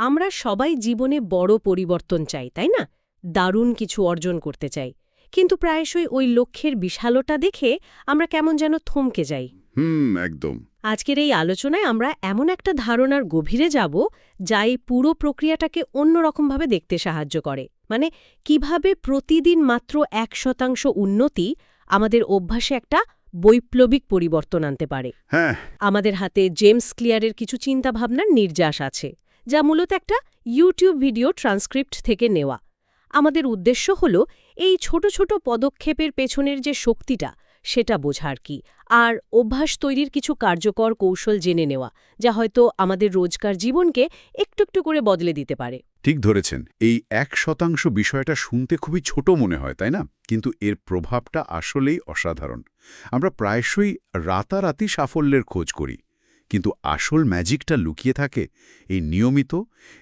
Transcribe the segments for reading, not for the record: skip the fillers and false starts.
আমরা সবাই জীবনে বড় পরিবর্তন চাই তাই না? দারুণ কিছু অর্জন করতে চাই, কিন্তু প্রায়শই ওই লক্ষ্যের বিশালতা দেখে আমরা কেমন যেন থমকে যাই। একদম। আজকের এই আলোচনায় আমরা এমন একটা ধারণার গভীরে যাব যা এই পুরো প্রক্রিয়াটাকে অন্যরকমভাবে দেখতে সাহায্য করে। মানে কিভাবে প্রতিদিন মাত্র 1% উন্নতি আমাদের অভ্যাসে একটা বৈপ্লবিক পরিবর্তন আনতে পারে। হ্যাঁ। আমাদের হাতে জেমস ক্লিয়ারের কিছু চিন্তাভাবনার নির্যাস আছে, যা মূলত একটা ইউটিউব ভিডিও ট্রান্সক্রিপ্ট থেকে নেওয়া। আমাদের উদ্দেশ্য হল এই ছোট ছোট পদক্ষেপের পেছনের যে শক্তিটা সেটা বোঝার কি, আর অভ্যাস তৈরির কিছু কার্যকর কৌশল জেনে নেওয়া, যা হয়তো আমাদের রোজকার জীবনকে একটু একটু করে বদলে দিতে পারে। ঠিক ধরেছেন। এই 1% বিষয়টা শুনতে খুবই ছোট মনে হয়, তাই না? কিন্তু এর প্রভাবটা আসলেই অসাধারণ। আমরা প্রায়শই রাতারাতি সাফল্যের খোঁজ করি, কিন্তু আসল ম্যাজিকটা লুকিয়ে থাকে এই নিয়মিত,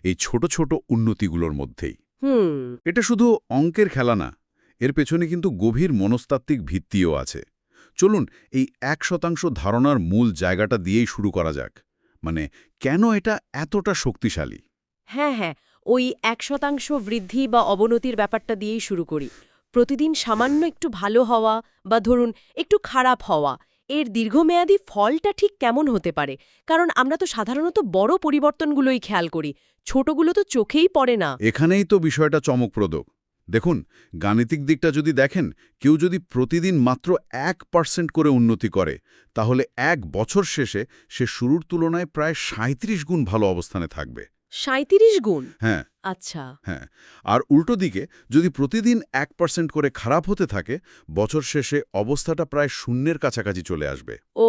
এই ছোট ছোট উন্নতিগুলোর মধ্যেই। এটা শুধু অঙ্কের খেলা না, এর পেছনে কিন্তু গভীর মনস্তাত্ত্বিক ভিত্তিও আছে। চলুন এই 1% ধারণার মূল জায়গাটা দিয়েই শুরু করা যাক। মানে কেন এটা এতটা শক্তিশালী? হ্যাঁ, ওই 1% বৃদ্ধি বা অবনতির ব্যাপারটা দিয়েই শুরু করি। প্রতিদিন সামান্য একটু ভালো হওয়া বা ধরুন একটু খারাপ হওয়া, এর দীর্ঘমেয়াদী ফলটা ঠিক কেমন হতে পারে? কারণ আমরা তো সাধারণত বড় পরিবর্তনগুলোই খেয়াল করি, ছোটগুলো তো চোখেই পড়ে না। এখানেই তো বিষয়টা চমকপ্রদ। দেখুন, গাণিতিক দিকটা যদি দেখেন, কেউ যদি প্রতিদিন মাত্র 1% করে উন্নতি করে, তাহলে 1 বছর শেষে সে শুরুর তুলনায় প্রায় 37 গুণ ভালো অবস্থানে থাকবে। 37 গুণ? হ্যাঁ। আচ্ছা। হ্যাঁ। আর উল্টো দিকে যদি প্রতিদিন 1% করে খারাপ হতে থাকে, বছর শেষে অবস্থাটা প্রায় শূন্যের কাছাকাছি চলে আসবে। ও।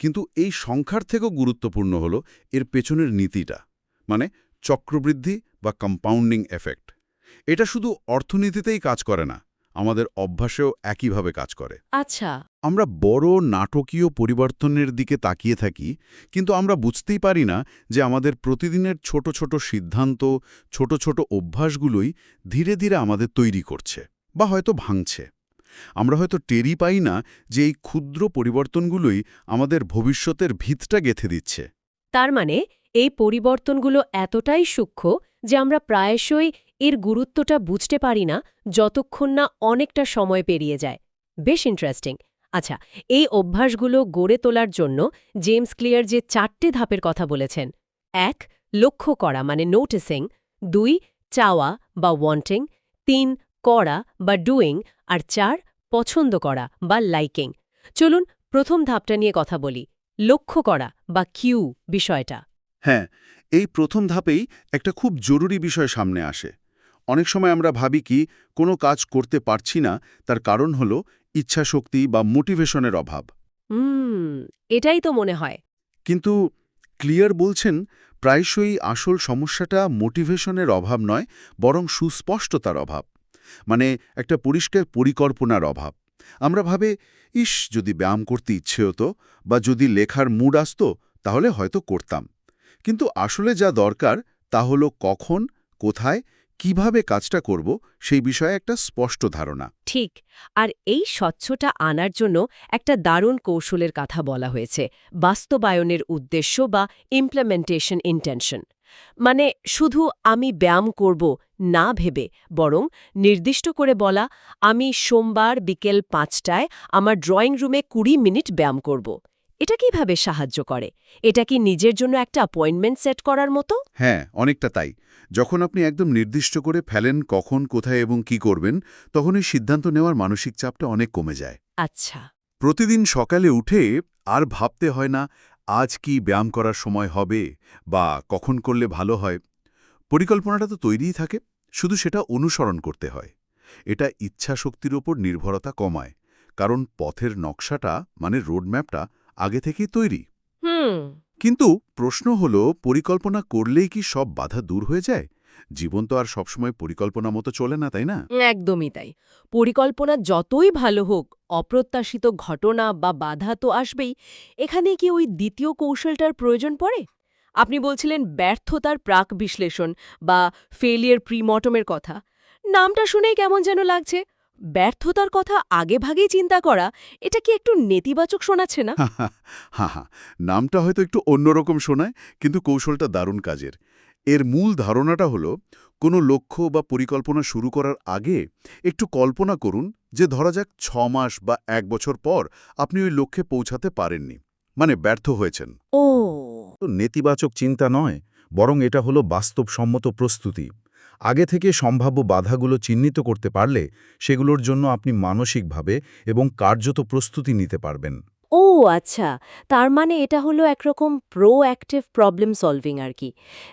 কিন্তু এই সংখ্যার থেকেও গুরুত্বপূর্ণ হলো এর পেছনের নীতিটা, মানে চক্রবৃদ্ধি বা কম্পাউন্ডিং এফেক্ট। এটা শুধু অর্থনীতিতেই কাজ করে না, আমাদের অভ্যাসেও একইভাবে কাজ করে। আচ্ছা। আমরা বড় নাটকীয় পরিবর্তনের দিকে তাকিয়ে থাকি, কিন্তু আমরা বুঝতেই পারি না যে আমাদের প্রতিদিনের ছোট ছোট সিদ্ধান্ত, ছোট ছোট অভ্যাসগুলোই ধীরে ধীরে আমাদের তৈরি করছে বা হয়তো ভাঙছে। আমরা হয়তো টেরই পাই না যে এই ক্ষুদ্র পরিবর্তনগুলোই আমাদের ভবিষ্যতের ভিতটা গেঁথে দিচ্ছে। তার মানে এই পরিবর্তনগুলো এতটাই সূক্ষ্ম যে আমরা প্রায়শই এর গুরুত্বটা বুঝতে পারি না যতক্ষণ না অনেকটা সময় পেরিয়ে যায়। বেশ ইন্টারেস্টিং। আচ্ছা, এই অভ্যাসগুলো গড়ে তোলার জন্য জেমস ক্লিয়ার যে 4টে ধাপের কথা বলেছেন: 1. লক্ষ্য করা মানে নোটিসিং, 2. চাওয়া বা ওয়ান্টিং, 3. করা বা ডুইং, আর 4. পছন্দ করা বা লাইকিং। চলুন প্রথম ধাপটা নিয়ে কথা বলি, লক্ষ্য করা বা কিউ বিষয়টা। হ্যাঁ, এই প্রথম ধাপেই একটা খুব জরুরি বিষয় সামনে আসে। অনেক সময় আমরা ভাবি কি কোনো কাজ করতে পারছি না, তার কারণ হলো ইচ্ছাশক্তি বা মোটিভেশনের অভাব। এটাই তো মনে হয়। কিন্তু ক্লিয়ার বলছেন, প্রায়শই আসল সমস্যাটা মোটিভেশনের অভাব নয়, বরং সুস্পষ্টতার অভাব। মানে একটা পরিষ্কার পরিকল্পনার অভাব। আমরা ভাবে, ইস, যদি ব্যায়াম করতে ইচ্ছে হতো বা যদি লেখার মুড আসতো, তাহলে হয়তো করতাম। কিন্তু আসলে যা দরকার তা হলো কখন, কোথায়, কিভাবে কাজটা করব সেই বিষয়ে একটা স্পষ্ট ধারণা। ঠিক। আর এই স্বচ্ছতা আনার জন্য একটা দারুণ কৌশলের কথা বলা হয়েছে, বাস্তবায়নের উদ্দেশ্য বা ইমপ্লিমেন্টেশন ইন্টেনশন। মানে শুধু আমি ব্যায়াম করব না ভেবে, বরং নির্দিষ্ট করে বলা, আমি সোমবার বিকেল 5টায় আমার ড্রয়িং রুমে 20 মিনিট ব্যায়াম করব। এটা কিভাবে সাহায্য করে? এটা কি নিজের জন্য একটা অ্যাপয়েন্টমেন্ট সেট করার মতো? হ্যাঁ, অনেকটা তাই। যখন আপনি একদম নির্দিষ্ট করে ফেলেন কখন, কোথায় এবং কি করবেন, তখন এই সিদ্ধান্ত নেওয়ার মানসিক চাপটা অনেক কমে যায়। আচ্ছা। প্রতিদিন সকালে উঠে আর ভাবতে হয় না আজ কি ব্যায়াম করার সময় হবে বা কখন করলে ভালো হয়। পরিকল্পনাটা তো তৈরিই থাকে, শুধু সেটা অনুসরণ করতে হয়। এটা ইচ্ছাশক্তির ওপর নির্ভরতা কমায়, কারণ পথের নকশাটা মানে রোডম্যাপটা আগে থেকেই তৈরি। হুম। কিন্তু প্রশ্ন হলো, পরিকল্পনা করলেই কি সব বাধা দূর হয়ে যায়? জীবন তো আর সবসময় পরিকল্পনা মতো চলে না, তাই না? একদমই তাই। পরিকল্পনা যতই ভালো হোক, অপ্রত্যাশিত ঘটনা বা বাধা তো আসবেই। এখানে কি ওই দ্বিতীয় কৌশলটার প্রয়োজন পড়ে? আপনি বলছিলেন ব্যর্থতার প্রাক বিশ্লেষণ বা ফেলিয়ার প্রিমর্টমের কথা। নামটা শুনেই কেমন যেন লাগছে। ব্যর্থতার কথা আগেভাগেই চিন্তা করা, এটা কি একটু নেতিবাচক শোনাচ্ছে না? হা হা, নামটা হয়তো একটু অন্যরকম শোনায়, কিন্তু কৌশলটা দারুণ কাজের। এর মূল ধারণাটা হলো কোনো লক্ষ্য বা পরিকল্পনা শুরু করার আগে একটু কল্পনা করুন যে ধরা যাক 6 মাস বা 1 বছর পর আপনি ওই লক্ষ্যে পৌঁছাতে পারেননি, মানে ব্যর্থ হয়েছেন। ও তো নেতিবাচক চিন্তা নয়, বরং এটা হলো বাস্তবসম্মত প্রস্তুতি। আগে থেকে সম্ভাব্য বাধাগুলো চিহ্নিত করতে পারলে সেগুলোর জন্য আপনি মানসিকভাবে এবং কার্যত প্রস্তুতি নিতে পারবেন। ও আচ্ছা, তার মানে এটা হলো একরকম প্রোঅ্যাক্টিভ প্রবলেম সলভিং আর কি।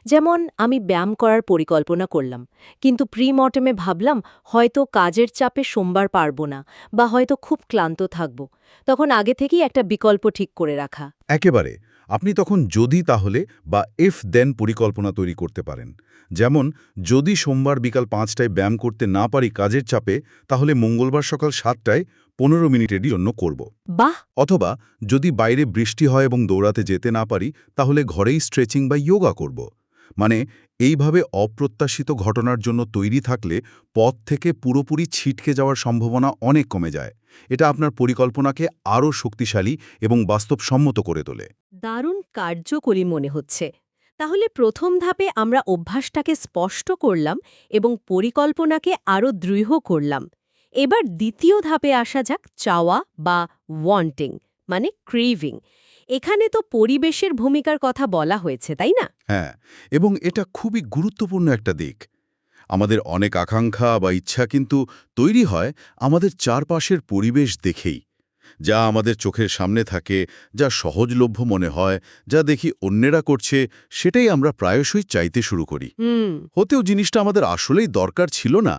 যেমন আমি ব্যায়াম করার পরিকল্পনা করলাম, কিন্তু প্রি মর্টেমে ভাবলাম হয়তো কাজের চাপে সোমবার পারবো না, বা হয়তো খুব ক্লান্ত থাকব। তখন আগে থেকেই একটা বিকল্প ঠিক করে রাখা। একেবারে, আপনি তখন যদি তাহলে বা ইফ দেন পরিকল্পনা তৈরি করতে পারেন। যেমন, যদি সোমবার বিকাল 5টায় ব্যায়াম করতে না পারি কাজের চাপে, তাহলে মঙ্গলবার সকাল 7টায় 15 মিনিটের জন্য করব। বাহ! অথবা যদি বাইরে বৃষ্টি হয় এবং দৌড়াতে যেতে না পারি, তাহলে ঘরেই স্ট্রেচিং বা যোগা করব। মানে এইভাবে অপ্রত্যাশিত ঘটনার জন্য তৈরি থাকলে পথ থেকে পুরোপুরি ছিটকে যাওয়ার সম্ভাবনা অনেক কমে যায়। এটা আপনার পরিকল্পনাকে আরও শক্তিশালী এবং বাস্তবসম্মত করে তোলে। দারুণ কার্যকরী মনে হচ্ছে। তাহলে প্রথম ধাপে আমরা অভ্যাসটাকে স্পষ্ট করলাম এবং পরিকল্পনাকে আরও দৃঢ় করলাম। এবার দ্বিতীয় ধাপে আসা যাক, চাওয়া বা ওয়ান্টিং, মানে ক্রেভিং। এখানে তো পরিবেশের ভূমিকার কথা বলা হয়েছে, তাই না? হ্যাঁ, এবং এটা খুবই গুরুত্বপূর্ণ একটা দিক। আমাদের অনেক আকাঙ্ক্ষা বা ইচ্ছা কিন্তু তৈরি হয় আমাদের চারপাশের পরিবেশ দেখেই। যা আমাদের চোখের সামনে থাকে, যা সহজলভ্য মনে হয়, যা দেখি অন্যেরা করছে, সেটাই আমরা প্রায়শই চাইতে শুরু করি। হতেও জিনিসটা আমাদের আসলেই দরকার ছিল না,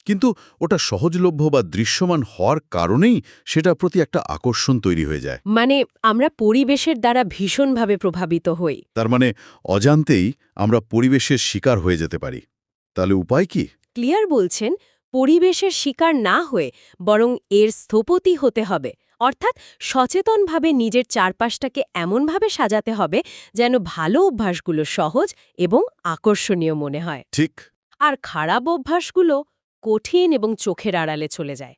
কিন্তু ওটা সহজলভ্য বা দৃশ্যমান হওয়ার কারণেই সেটার প্রতি একটা আকর্ষণ তৈরি হয়ে যায়। মানে আমরা পরিবেশের দ্বারা ভীষণভাবে প্রভাবিত হই। তার মানে অজান্তেই আমরা পরিবেশের শিকার হয়ে যেতে পারি। তাহলে উপায় কি? ক্লিয়ার বলছেন, পরিবেশের শিকার না হয়ে বরং এর স্থপতি হতে হবে। অর্থাৎ সচেতনভাবে নিজের চারপাশটাকে এমনভাবে সাজাতে হবে যেন ভালো অভ্যাসগুলো সহজ এবং আকর্ষণীয় মনে হয়, ঠিক। আর খারাপ অভ্যাসগুলো কঠিন এবং চোখের আড়ালে চলে যায়।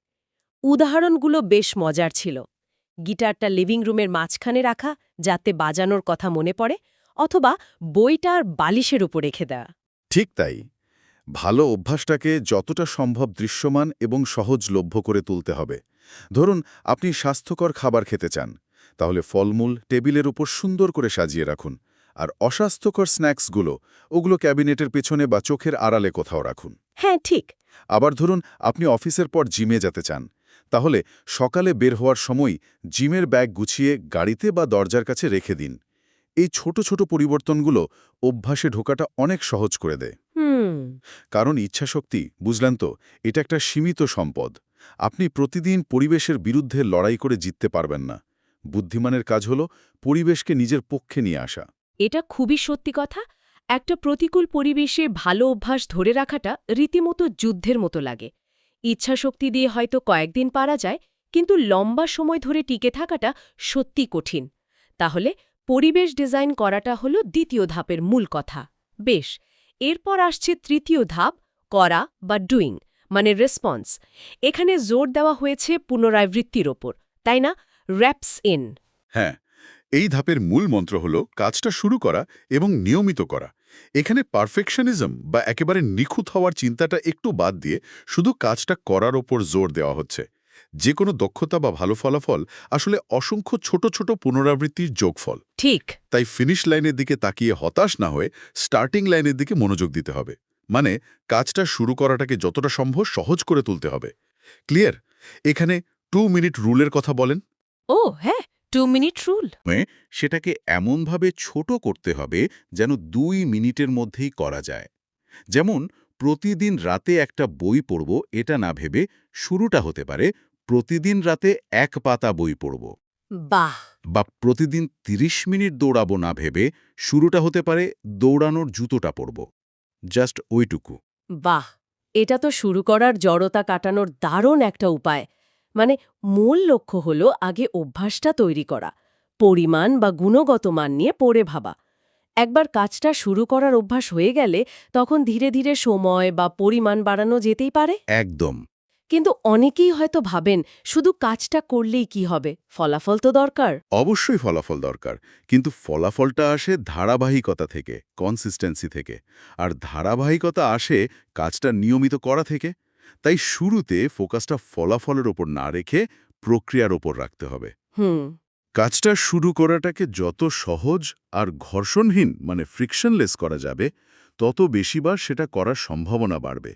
উদাহরণগুলো বেশ মজার ছিল। গিটারটা লিভিং রুমের মাঝখানে রাখা যাতে বাজানোর কথা মনে পড়ে, অথবা বইটার বালিশের উপর রেখে দেওয়া। ঠিক তাই। ভালো অভ্যাসটাকে যতটা সম্ভব দৃশ্যমান এবং সহজলভ্য করে তুলতে হবে। ধরুন, আপনি স্বাস্থ্যকর খাবার খেতে চান, তাহলে ফলমূল টেবিলের উপর সুন্দর করে সাজিয়ে রাখুন, আর অস্বাস্থ্যকর স্ন্যাক্সগুলো ওগুলো ক্যাবিনেটের পেছনে বা চোখের আড়ালে কোথাও রাখুন। হ্যাঁ, ঠিক। আবার ধরুন, আপনি অফিসের পর জিমে যেতে চান, তাহলে সকালে বের হওয়ার সময় জিমের ব্যাগ গুছিয়ে গাড়িতে বা দরজার কাছে রেখে দিন। এই ছোট ছোট পরিবর্তনগুলো অভ্যাসে ঢোকাটা অনেক সহজ করে দেয়। কারণ ইচ্ছাশক্তি, বুঝলেন তো, এটা একটা সীমিত সম্পদ। আপনি প্রতিদিন পরিবেশের বিরুদ্ধে লড়াই করে জিততে পারবেন না। বুদ্ধিমানের কাজ হল পরিবেশকে নিজের পক্ষে নিয়ে আসা। এটা খুবই সত্যি কথা। একটা প্রতিকূল পরিবেশে ভালো অভ্যাস ধরে রাখাটা রীতিমতো যুদ্ধের মতো লাগে। ইচ্ছাশক্তি দিয়ে হয়তো কয়েকদিন পারা যায়, কিন্তু লম্বা সময় ধরে টিকে থাকাটা সত্যি কঠিন। তাহলে পরিবেশ ডিজাইন করাটা হলো দ্বিতীয় ধাপের মূল কথা। বেশ, এরপর আসছে তৃতীয় ধাপ, করা বা ডুইং, মানে রেসপন্স। এখানে জোর দেওয়া হয়েছে পুনরাবৃত্তির ওপর, তাই না? Reps in. হ্যাঁ, এই ধাপের মূল মন্ত্র হল কাজটা শুরু করা এবং নিয়মিত করা। এখানে পারফেকশনিজম বা একেবারে নিখুঁত হওয়ার চিন্তাটা একটু বাদ দিয়ে শুধু কাজটা করার ওপর জোর দেওয়া হচ্ছে। যে কোনো দক্ষতা বা ভালো ফলাফল আসলে অসংখ্য ছোট ছোট পুনরাবৃত্তির যোগফল। ঠিক। তাই ফিনিশ লাইনের দিকে তাকিয়ে হতাশ না হয়ে স্টার্টিং লাইনের দিকে মনোযোগ দিতে হবে। মানে কাজটা শুরু করাটাকে যতটা সম্ভব সহজ করে তুলতে হবে। ক্লিয়ার? এখানে 2 মিনিট রুলের কথা বলেন। ও হ্যাঁ, 2 মিনিট রুল। সেটাকে এমনভাবে ছোট করতে হবে যেন 2 মিনিটের মধ্যেই করা যায়। যেমন, প্রতিদিন রাতে একটা বই পড়ব এটা না ভেবে শুরুটা হতে পারে প্রতিদিন রাতে 1 পাতা বই পড়ব। বাহ! বা প্রতিদিন 30 মিনিট দৌড়াবো না ভেবে শুরুটা হতে পারে দৌড়ানোর জুতোটা পরব। জাস্ট ওইটুকু। বাহ! এটা তো শুরু করার জড়তা কাটানোর দারুণ একটা উপায়। মানে মূল লক্ষ্য হলো আগে অভ্যাসটা তৈরি করা, পরিমাণ বা গুণগত মান নিয়ে পড়ে ভাবা। একবার কাজটা শুরু করার অভ্যাস হয়ে গেলে তখন ধীরে ধীরে সময় বা পরিমাণ বাড়ানো যেতেই পারে। একদম। কিন্তু অনেকেই হয়তো ভাবেন শুধু কাজটা করলেই কি হবে, ফলাফল তো দরকার। অবশ্যই ফলাফল দরকার, কিন্তু ফলাফলটা আসে ধারাবাহিকতা থেকে, কনসিস্টেন্সি থেকে। আর ধারাবাহিকতা আসে কাজটা নিয়মিত করা থেকে। তাই শুরুতে ফোকাসটা ফলাফলের ওপর না রেখে প্রক্রিয়ার ওপর রাখতে হবে। হুম। কাজটা শুরু করাটাকে যত সহজ আর ঘর্ষণহীন মানে ফ্রিকশনলেস করা যাবে, তত বেশিবার সেটা করার সম্ভাবনা বাড়বে।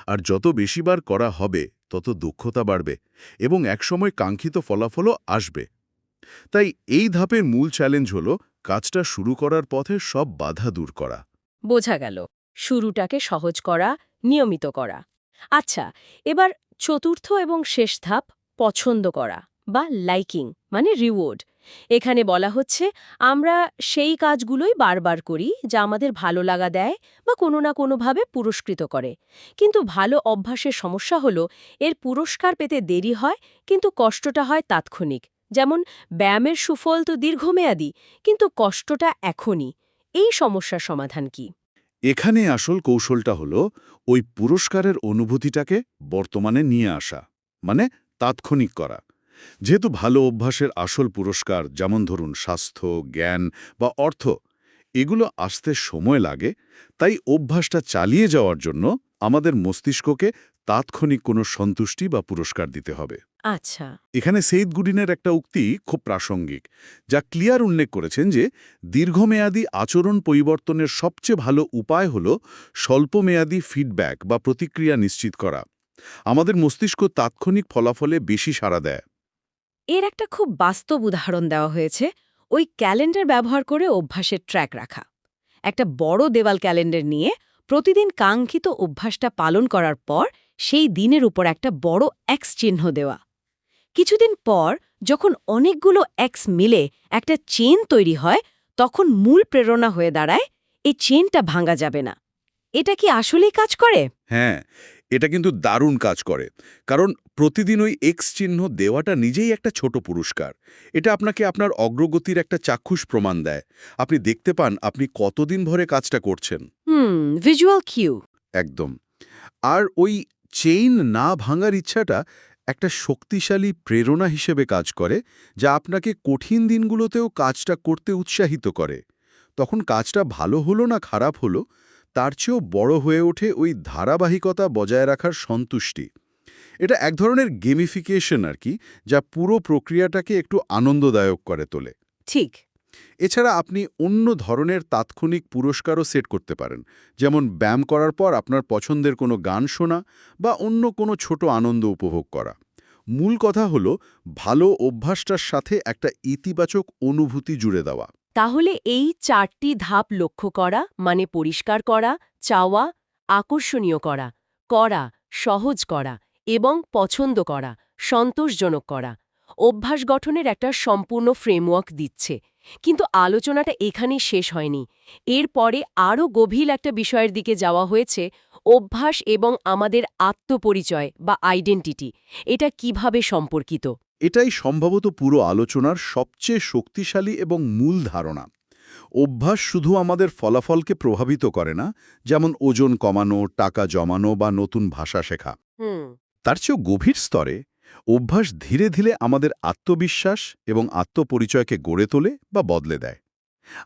আর যত বেশিবার করা হবে তত দক্ষতা বাড়বে এবং একসময় কাঙ্ক্ষিত ফলাফলও আসবে। তাই এই ধাপের মূল চ্যালেঞ্জ হল কাজটা শুরু করার পথে সব বাধা দূর করা। বোঝা গেল, শুরুটাকে সহজ করা, নিয়মিত করা। আচ্ছা, এবার চতুর্থ এবং শেষ ধাপ, পছন্দ করা বা লাইকিং মানে রিওয়ার্ড। এখানে বলা হচ্ছে আমরা সেই কাজগুলোই বারবার করি যা আমাদের ভালো লাগা দেয় বা কোনো না কোনোভাবে পুরস্কৃত করে। কিন্তু ভালো অভ্যাসের সমস্যা হলো এর পুরস্কার পেতে দেরি হয়, কিন্তু কষ্টটা হয় তাৎক্ষণিক। যেমন ব্যায়ামের সুফল তো দীর্ঘমেয়াদী, কিন্তু কষ্টটা এখনই। এই সমস্যার সমাধান কি? এখানে আসল কৌশলটা হলো ওই পুরস্কারের অনুভূতিটাকে বর্তমানে নিয়ে আসা, মানে তাৎক্ষণিক করা। যেহেতু ভালো অভ্যাসের আসল পুরস্কার, যেমন ধরুন স্বাস্থ্য, জ্ঞান বা অর্থ, এগুলো আসতে সময় লাগে, তাই অভ্যাসটা চালিয়ে যাওয়ার জন্য আমাদের মস্তিষ্ককে তাৎক্ষণিক কোনো সন্তুষ্টি বা পুরস্কার দিতে হবে। আচ্ছা। এখানে সেইদ গুডিনের একটা উক্তি খুব প্রাসঙ্গিক, যা ক্লিয়ার উল্লেখ করেছেন যে দীর্ঘমেয়াদী আচরণ পরিবর্তনের সবচেয়ে ভালো উপায় হল স্বল্পমেয়াদী ফিডব্যাক বা প্রতিক্রিয়া নিশ্চিত করা। আমাদের মস্তিষ্ক তাৎক্ষণিক ফলাফলে বেশি সাড়া দেয়। এর একটা খুব বাস্তব উদাহরণ দেওয়া হয়েছে, ওই ক্যালেন্ডার ব্যবহার করে অভ্যাসের ট্র্যাক রাখা। একটা বড় দেওয়াল ক্যালেন্ডার নিয়ে প্রতিদিন কাঙ্ক্ষিত অভ্যাসটা পালন করার পর সেই দিনের উপর একটা বড় এক্স চিহ্ন দেওয়া। কিছুদিন পর যখন অনেকগুলো এক্স মিলে একটা চেন তৈরি হয়, তখন মূল প্রেরণা হয়ে দাঁড়ায় এই চেনটা ভাঙা যাবে না। এটা কি আসলেই কাজ করে? হ্যাঁ, এটা কিন্তু দারুণ কাজ করে। কারণ প্রতিদিন ওই এক্স চিহ্ন দেওয়াটা নিজেই একটা ছোট পুরস্কার। এটা আপনাকে আপনার অগ্রগতির একটা চাক্ষুষ প্রমাণ দেয়। আপনি দেখতে পান আপনি কতদিন ধরে কাজটা করছেন। Visual cue. একদম। আর ওই চেইন না ভাঙার ইচ্ছাটা একটা শক্তিশালী প্রেরণা হিসেবে কাজ করে, যা আপনাকে কঠিন দিনগুলোতেও কাজটা করতে উৎসাহিত করে। তখন কাজটা ভালো হলো না খারাপ হলো, তার চেয়েও বড় হয়ে ওঠে ওই ধারাবাহিকতা বজায় রাখার সন্তুষ্টি। এটা এক ধরনের গেমিফিকেশন আর কি, যা পুরো প্রক্রিয়াটাকে একটু আনন্দদায়ক করে তোলে। ঠিক। এছাড়া আপনি অন্য ধরনের তাৎক্ষণিক পুরস্কারও সেট করতে পারেন, যেমন ব্যায়াম করার পর আপনার পছন্দের কোনো গান শোনা বা অন্য কোনো ছোট আনন্দ উপভোগ করা। মূল কথা হলো ভালো অভ্যাসটার সাথে একটা ইতিবাচক অনুভূতি জুড়ে দেওয়া। তাহলে এই 4টি ধাপ লক্ষ্য করা মানে পরিষ্কার করা, চাওয়া, আকর্ষণীয় করা, করা, সহজ করা এবং পছন্দ করা, সন্তোষজনক করা, অভ্যাস গঠনের একটা সম্পূর্ণ ফ্রেমওয়ার্ক দিচ্ছে। কিন্তু আলোচনাটা এখানেই শেষ হয়নি। এরপরে আরও গভীর একটা বিষয়ের দিকে যাওয়া হয়েছে, অভ্যাস এবং আমাদের আত্মপরিচয় বা আইডেন্টিটি। এটা কিভাবে সম্পর্কিত? এটাই সম্ভবত পুরো আলোচনার সবচেয়ে শক্তিশালী এবং মূল ধারণা। অভ্যাস শুধু আমাদের ফলাফলকে প্রভাবিত করে না, যেমন ওজন কমানো, টাকা জমানো বা নতুন ভাষা শেখা। হুম। তার চেয়েও গভীর স্তরে অভ্যাস ধীরে ধীরে আমাদের আত্মবিশ্বাস এবং আত্মপরিচয়কে গড়ে তোলে বা বদলে দেয়।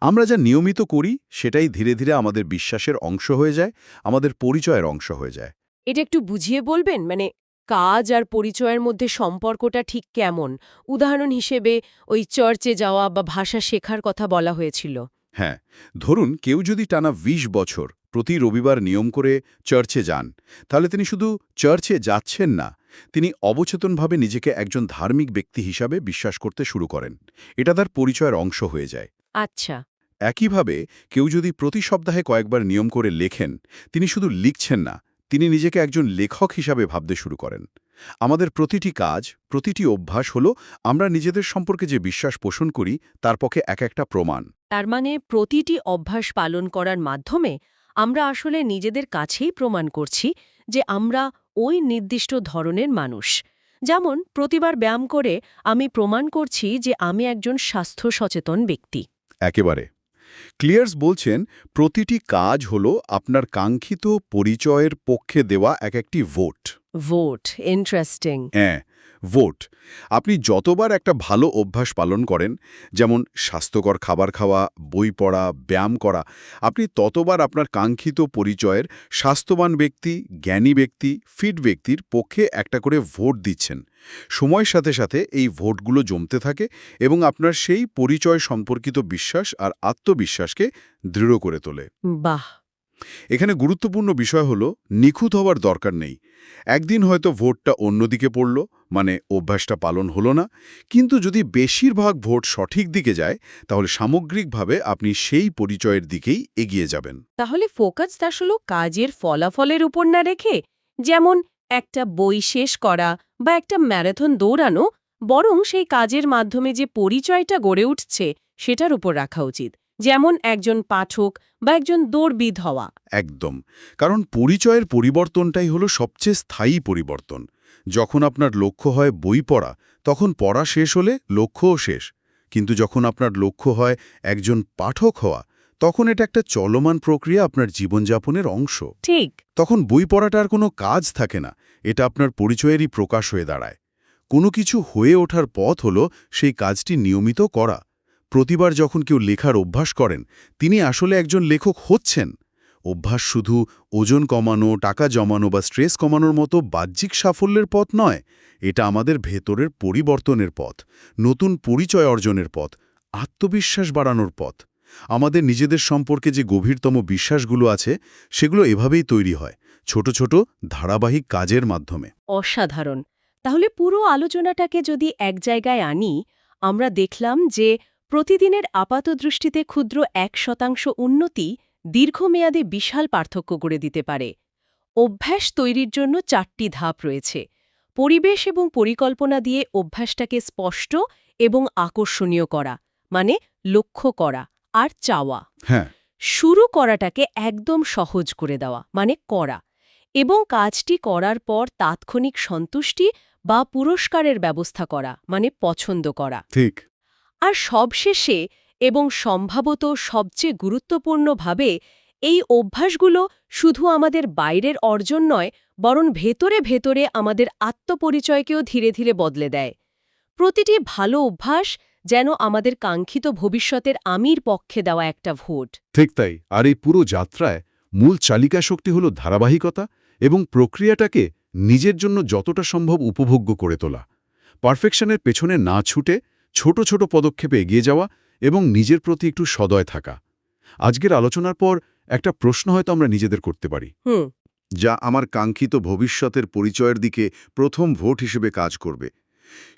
আমরা যা নিয়মিত করি সেটাই ধীরে ধীরে আমাদের বিশ্বাসের অংশ হয়ে যায়, আমাদের পরিচয়ের অংশ হয়ে যায়। এটা একটু বুঝিয়ে বলবেন, মানে কাজ আর পরিচয়ের মধ্যে সম্পর্কটা ঠিক কেমন? উদাহরণ হিসেবে ওই চার্চে যাওয়া বা ভাষা শেখার কথা বলা হয়েছিল। হ্যাঁ, ধরুন কেউ যদি টানা ২০ বছর প্রতি রবিবার নিয়ম করে চার্চে যান, তাহলে তিনি শুধু চার্চে যাচ্ছেন না, তিনি অবচেতনভাবে নিজেকে একজন ধার্মিক ব্যক্তি হিসাবে বিশ্বাস করতে শুরু করেন। এটা তার পরিচয়ের অংশ হয়ে যায়। আচ্ছা। একইভাবে কেউ যদি প্রতি সপ্তাহে কয়েকবার নিয়ম করে লেখেন, তিনি শুধু লিখছেন না, তিনি নিজেকে একজন লেখক হিসাবে ভাবতে শুরু করেন। আমাদের প্রতিটি কাজ, প্রতিটি অভ্যাস হলো আমরা নিজেদের সম্পর্কে যে বিশ্বাস পোষণ করি তার পক্ষে এক একটা প্রমাণ। তার মানে প্রতিটি অভ্যাস পালন করার মাধ্যমে আমরা আসলে নিজেদের কাছেই প্রমাণ করছি যে আমরা ওই নির্দিষ্ট ধরনের মানুষ। যেমন প্রতিবার ব্যায়াম করে আমি প্রমাণ করছি যে আমি একজন স্বাস্থ্য সচেতন ব্যক্তি। একেবারে। ক্লিয়ার্স বলছেন, প্রতিটি কাজ হলো আপনার কাঙ্ক্ষিত পরিচয়ের পক্ষে দেওয়া এক একটি ভোট। Vote interesting. হ্যাঁ, ভোট। আপনি যতবার একটা ভালো অভ্যাস পালন করেন, যেমন স্বাস্থ্যকর খাবার খাওয়া, বই পড়া, ব্যায়াম করা, আপনি ততবার আপনার কাঙ্ক্ষিত পরিচয়ের স্বাস্থ্যবান ব্যক্তি, জ্ঞানী ব্যক্তি, ফিট ব্যক্তির পক্ষে একটা করে ভোট দিচ্ছেন। সময়ের সাথে সাথে এই ভোটগুলো জমতে থাকে এবং আপনার সেই পরিচয় সম্পর্কিত বিশ্বাস আর আত্মবিশ্বাসকে দৃঢ় করে তোলে। বাহ। এখানে গুরুত্বপূর্ণ বিষয় হলো নিখুঁত হওয়ার দরকার নেই। একদিন হয়তো ভোটটা অন্যদিকে পড়ল, মানে অভ্যাসটা পালন হলো না, কিন্তু যদি বেশিরভাগ ভোট সঠিক দিকে যায় তাহলে সামগ্রিকভাবে আপনি সেই পরিচয়ের দিকেই এগিয়ে যাবেন। তাহলে ফোকাস আসলে কাজের ফলাফলের উপর না রেখে, যেমন একটা বই শেষ করা বা একটা ম্যারাথন দৌড়ানো, বরং সেই কাজের মাধ্যমে যে পরিচয়টা গড়ে উঠছে সেটার উপর রাখা উচিত, যেমন একজন পাঠক বা একজন দৌড়বিদ হওয়া। একদম। কারণ পরিচয়ের পরিবর্তনটাই হলো সবচেয়ে স্থায়ী পরিবর্তন। যখন আপনার লক্ষ্য হয় বই পড়া, তখন পড়া শেষ হলে লক্ষ্যও শেষ। কিন্তু যখন আপনার লক্ষ্য হয় একজন পাঠক হওয়া, তখন এটা একটা চলমান প্রক্রিয়া, আপনার জীবনযাপনের অংশ। ঠিক। তখন বই পড়াটা আর কোনো কাজ থাকে না, এটা আপনার পরিচয়েরই প্রকাশ হয়ে দাঁড়ায়। কোনো কিছু হয়ে ওঠার পথ হলো সেই কাজটি নিয়মিত করা। প্রতিবার যখন কেউ লেখার অভ্যাস করেন, তিনি আসলে একজন লেখক হচ্ছেন। অভ্যাস শুধু ওজন কমানো, টাকা জমানো বা স্ট্রেস কমানোর মতো বাহ্যিক সাফল্যের পথ নয়, এটা আমাদের ভেতরের পরিবর্তনের পথ, নতুন পরিচয় অর্জনের পথ, আত্মবিশ্বাস বাড়ানোর পথ। আমাদের নিজেদের সম্পর্কে যে গভীরতম বিশ্বাসগুলো আছে, সেগুলো এভাবেই তৈরি হয়, ছোট ছোট ধারাবাহিক কাজের মাধ্যমে। অসাধারণ। তাহলে পুরো আলোচনাটাকে যদি এক জায়গায় আনি, আমরা দেখলাম যে প্রতিদিনের আপাতদৃষ্টিতে ক্ষুদ্র 1% উন্নতি দীর্ঘমেয়াদে বিশাল পার্থক্য করে দিতে পারে। অভ্যাস তৈরির জন্য 4টি ধাপ রয়েছে। পরিবেশ এবং পরিকল্পনা দিয়ে অভ্যাসটাকে স্পষ্ট এবং আকর্ষণীয় করা, মানে লক্ষ্য করা আর চাওয়া। হ্যাঁ, শুরু করাটাকে একদম সহজ করে দেওয়া, মানে করা, এবং কাজটি করার পর তাৎক্ষণিক সন্তুষ্টি বা পুরস্কারের ব্যবস্থা করা, মানে পছন্দ করা। ঠিক। আর সবশেষে এবং সম্ভবত সবচেয়ে গুরুত্বপূর্ণভাবে, এই অভ্যাসগুলো শুধু আমাদের বাইরের অর্জন নয়, বরং ভেতরে ভেতরে আমাদের আত্মপরিচয়কেও ধীরে ধীরে বদলে দেয়। প্রতিটি ভালো অভ্যাস যেন আমাদের কাঙ্ক্ষিত ভবিষ্যতের আমির পক্ষে দেওয়া একটা ভোট। ঠিক তাই। আর এই পুরো যাত্রায় মূল চালিকা শক্তি হল ধারাবাহিকতা এবং প্রক্রিয়াটাকে নিজের জন্য যতটা সম্ভব উপভোগ্য করে তোলা। পারফেকশনের পেছনে না ছুটে ছোট ছোট পদক্ষেপে এগিয়ে যাওয়া এবং নিজের প্রতি একটু সদয় থাকা। আজকের আলোচনার পর একটা প্রশ্ন হয়তো আমরা নিজেদের করতে পারি, যা আমার কাঙ্ক্ষিত ভবিষ্যতের পরিচয়ের দিকে প্রথম ভোট হিসেবে কাজ করবে।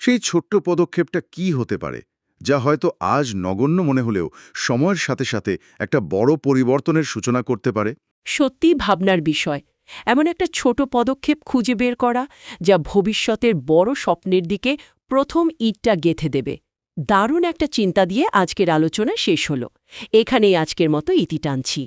সেই ছোট্ট পদক্ষেপটা কি হতে পারে, যা হয়তো আজ নগণ্য মনে হলেও সময়ের সাথে সাথে একটা বড় পরিবর্তনের সূচনা করতে পারে? সত্যি ভাবনার বিষয়। এমন একটা ছোট পদক্ষেপ খুঁজে বের করা, যা ভবিষ্যতের বড় স্বপ্নের দিকে প্রথম ইটটা গেঁথে দেবে। দারুণ একটা চিন্তা দিয়ে আজকের আলোচনা শেষ হলো। এখানেই আজকের মতো ইতি টানছি।